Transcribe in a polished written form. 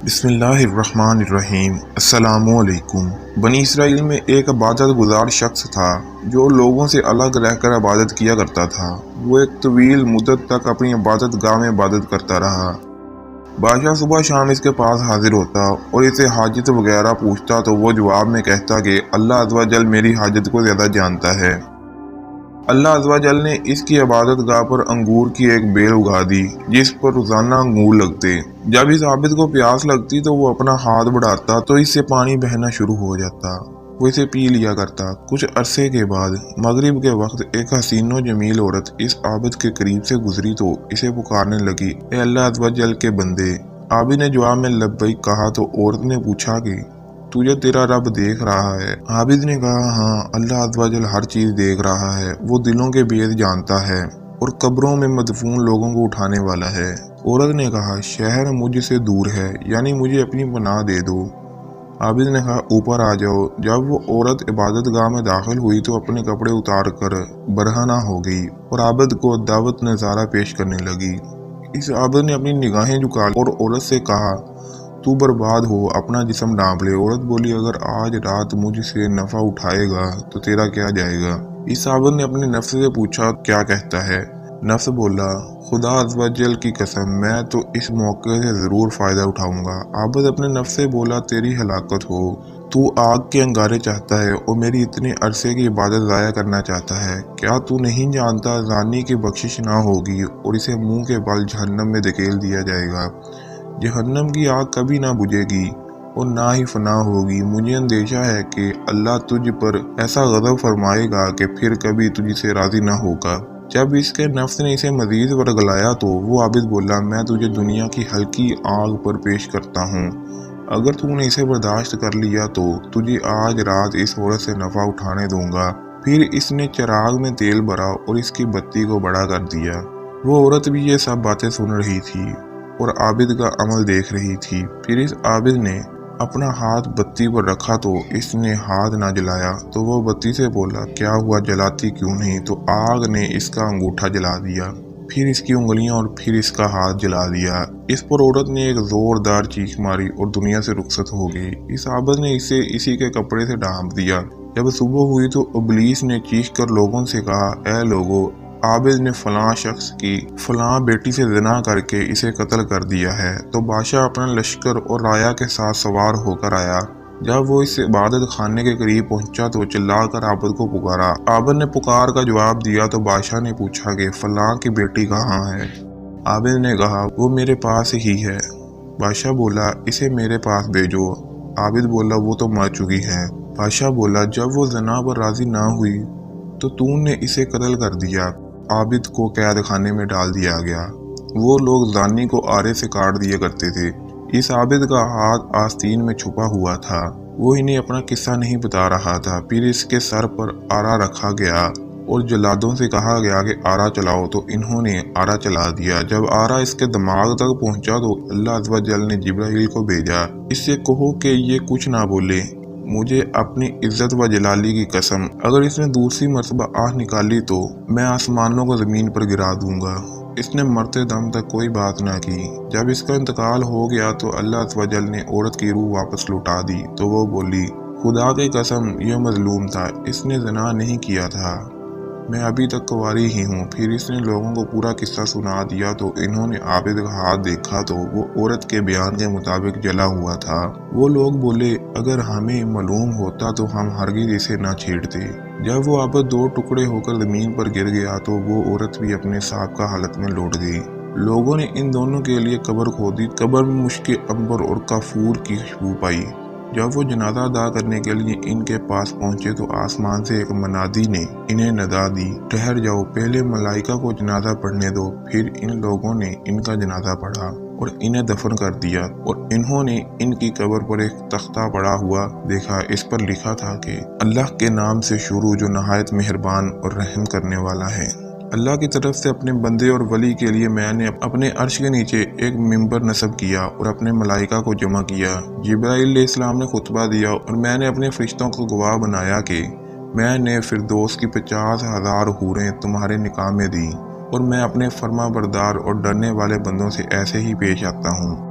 بسم اللہ الرحمن الرحیم۔ السلام علیکم۔ بنی اسرائیل میں ایک عبادت گزار شخص تھا جو لوگوں سے الگ رہ کر عبادت کیا کرتا تھا۔ وہ ایک طویل مدت تک اپنی عبادت گاہ میں عبادت کرتا رہا۔ بادشاہ صبح شام اس کے پاس حاضر ہوتا اور اسے حاجت وغیرہ پوچھتا تو وہ جواب میں کہتا کہ اللہ عز و جل میری حاجت کو زیادہ جانتا ہے۔ اللہ عز و جل نے اس کی عبادت گاہ پر انگور کی ایک بیل اگا دی جس پر روزانہ انگور لگتے۔ جب اس عابد کو پیاس لگتی تو وہ اپنا ہاتھ بڑھاتا تو اس سے پانی بہنا شروع ہو جاتا۔ وہ اسے پی لیا کرتا۔ کچھ عرصے کے بعد مغرب کے وقت ایک حسین و جمیل عورت اس عابد کے قریب سے گزری تو اسے پکارنے لگی، اے اللہ عز و جل کے بندے۔ عابد نے جواب میں لبیک کہا تو عورت نے پوچھا کہ تجھے تیرا رب دیکھ رہا ہے؟ عابد نے کہا ہاں، اللہ عز و جل ہر چیز دیکھ رہا ہے، وہ دلوں کے بھید جانتا ہے اور قبروں میں مدفون لوگوں کو اٹھانے والا ہے۔ عورت نے کہا شہر مجھ سے دور ہے، یعنی مجھے اپنی پناہ دے دو۔ عابد نے کہا اوپر آ جاؤ۔ جب وہ عورت عبادت گاہ میں داخل ہوئی تو اپنے کپڑے اتار کر برہنہ ہو گئی اور عابد کو دعوت نظارہ پیش کرنے لگی۔ اس عابد نے اپنی نگاہیں جھکا لی اور عورت سے کہا تو برباد ہو، اپنا جسم ڈھانپ لے۔ عورت بولی اگر آج رات مجھ سے نفع اٹھائے گا تو تیرا کیا جائے گا؟ اس عابد نے اپنے نفس سے پوچھا کیا کہتا ہے؟ نفس بولا خدا عز و جل کی قسم میں تو اس موقع سے ضرور فائدہ اٹھاؤں گا۔ عابد اپنے نفس سے بولا تیری ہلاکت ہو، تو آگ کے انگارے چاہتا ہے اور میری اتنے عرصے کی عبادت ضائع کرنا چاہتا ہے۔ کیا تو نہیں جانتا زانی کی بخشش نہ ہوگی اور اسے منہ کے بل جہنم میں دھکیل دیا جائے گا۔ جہنم کی آگ کبھی نہ بجھے گی اور نہ ہی فنا ہوگی۔ مجھے اندیشہ ہے کہ اللہ تجھ پر ایسا غضب فرمائے گا کہ پھر کبھی تجھ سے راضی نہ ہوگا۔ جب اس کے نفس نے اسے مزید ورگلایا تو وہ عابد بولا میں تجھے دنیا کی ہلکی آگ پر پیش کرتا ہوں، اگر تو نے اسے برداشت کر لیا تو تجھے آج رات اس عورت سے نفع اٹھانے دوں گا۔ پھر اس نے چراغ میں تیل بھرا اور اس کی بتی کو بڑا کر دیا۔ وہ عورت بھی یہ سب باتیں سن رہی تھی اور عابد کا عمل دیکھ رہی تھی۔ پھر اس عابد نے اپنا ہاتھ بتی پر رکھا تو اس نے ہاتھ نہ جلایا تو وہ بتی سے بولا کیا ہوا، جلاتی کیوں نہیں؟ تو آگ نے اس کا انگوٹھا جلا دیا، پھر اس کی انگلیاں اور پھر اس کا ہاتھ جلا دیا۔ اس پر عورت نے ایک زوردار چیخ ماری اور دنیا سے رخصت ہو گئی۔ اس عابد نے اسے اسی کے کپڑے سے ڈھانپ دیا۔ جب صبح ہوئی تو ابلیس نے چیخ کر لوگوں سے کہا اے لوگو، عابد نے فلاں شخص کی فلاں بیٹی سے زنا کر کے اسے قتل کر دیا ہے۔ تو بادشاہ اپنا لشکر اور رایا کے ساتھ سوار ہو کر آیا۔ جب وہ اس عبادت خانے کے قریب پہنچا تو چلا کر عابد کو پکارا۔ عابد نے پکار کا جواب دیا تو بادشاہ نے پوچھا کہ فلاں کی بیٹی کہاں ہے؟ عابد نے کہا وہ میرے پاس ہی ہے۔ بادشاہ بولا اسے میرے پاس بھیجو۔ عابد بولا وہ تو مر چکی ہے۔ بادشاہ بولا جب وہ زنا پر راضی نہ ہوئی تو نے اسے قتل کر دیا۔ عابد کو قید خانے میں ڈال دیا گیا۔ وہ لوگ زانی کو آرے سے کاٹ دیا کرتے تھے۔ اس عابد کا ہاتھ آستین میں چھپا ہوا تھا۔ وہ انہیں اپنا قصہ نہیں بتا رہا تھا۔ پھر اس کے سر پر آرا رکھا گیا اور جلادوں سے کہا گیا کہ آرا چلاؤ تو انہوں نے آرا چلا دیا۔ جب آرا اس کے دماغ تک پہنچا تو اللہ عز و جل نے جبرائیل کو بھیجا، اس سے کہو کہ یہ کچھ نہ بولے، مجھے اپنی عزت و جلالی کی قسم اگر اس نے دوسری مرتبہ آہ نکالی تو میں آسمانوں کو زمین پر گرا دوں گا۔ اس نے مرتے دم تک کوئی بات نہ کی۔ جب اس کا انتقال ہو گیا تو اللہ عز و جل نے عورت کی روح واپس لوٹا دی تو وہ بولی خدا کی قسم یہ مظلوم تھا، اس نے زنا نہیں کیا تھا، میں ابھی تک کنواری ہی ہوں۔ پھر اس نے لوگوں کو پورا قصہ سنا دیا تو انہوں نے عابد کا ہاتھ دیکھا تو وہ عورت کے بیان کے مطابق جلا ہوا تھا۔ وہ لوگ بولے اگر ہمیں معلوم ہوتا تو ہم ہرگز اسے نہ چھیڑتے۔ جب وہ عابد دو ٹکڑے ہو کر زمین پر گر گیا تو وہ عورت بھی اپنے سابقہ حالت میں لوٹ گئی۔ لوگوں نے ان دونوں کے لیے قبر کھودی، قبر میں مشک عنبر اور کافور کی خوشبو پائی۔ جب وہ جنازہ ادا کرنے کے لیے ان کے پاس پہنچے تو آسمان سے ایک منادی نے انہیں ندا دی ٹھہر جاؤ، پہلے ملائکہ کو جنازہ پڑھنے دو۔ پھر ان لوگوں نے ان کا جنازہ پڑھا اور انہیں دفن کر دیا اور انہوں نے ان کی قبر پر ایک تختہ پڑا ہوا دیکھا، اس پر لکھا تھا کہ اللہ کے نام سے شروع جو نہایت مہربان اور رحم کرنے والا ہے۔ اللہ کی طرف سے اپنے بندے اور ولی کے لیے میں نے اپنے عرش کے نیچے ایک ممبر نصب کیا اور اپنے ملائکہ کو جمع کیا۔ جبرائیل علیہ السلام نے خطبہ دیا اور میں نے اپنے فرشتوں کو گواہ بنایا کہ میں نے فردوس کی 50,000 حوریں تمہارے نکاح میں دی اور میں اپنے فرما بردار اور ڈرنے والے بندوں سے ایسے ہی پیش آتا ہوں۔